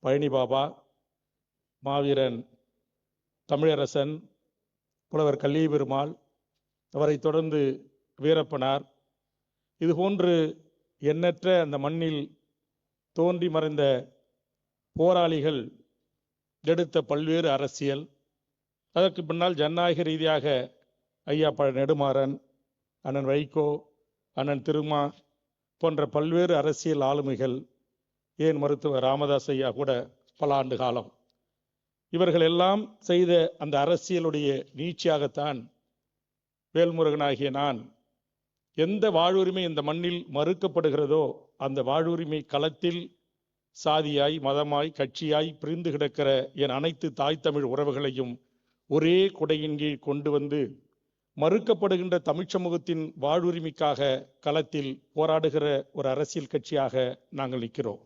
பழனி பாபா, மாவீரன் தமிழரசன், புலவர் கல்லிய பெருமாள், அவரை தொடர்ந்து வீரப்பனார், இதுபோன்று எண்ணற்ற அந்த மண்ணில் தோன்றி மறைந்த போராளிகள் எடுத்த பல்வேறு அரசியல், அதற்கு பின்னால் ஜனநாயக ரீதியாக ஐயா நெடுமாறன், அண்ணன் வைகோ, அண்ணன் திருமா போன்ற பல்வேறு அரசியல் ஆளுமைகள், ஏன் மருத்துவர் ராமதாஸ் ஐயா கூட பல ஆண்டு காலம், இவர்கள் எல்லாம் செய்த அந்த அரசியலுடைய நீட்சியாகத்தான் வேல்முருகனாகிய நான் எந்த வாழ்வுரிமை இந்த மண்ணில் மறுக்கப்படுகிறதோ அந்த வாழ்வுரிமை களத்தில் சாதியாய், மதமாய், கட்சியாய் பிரிந்து கிடக்கிற என் அனைத்து தாய் தமிழ் உறவுகளையும் ஒரே குடையின் கீழ் கொண்டு வந்து மறுக்கப்படுகின்ற தமிழ் சமூகத்தின் வாழ்வுரிமைக்காக களத்தில் போராடுகிற ஒரு அரசியல் கட்சியாக நாங்கள் நிற்கிறோம்.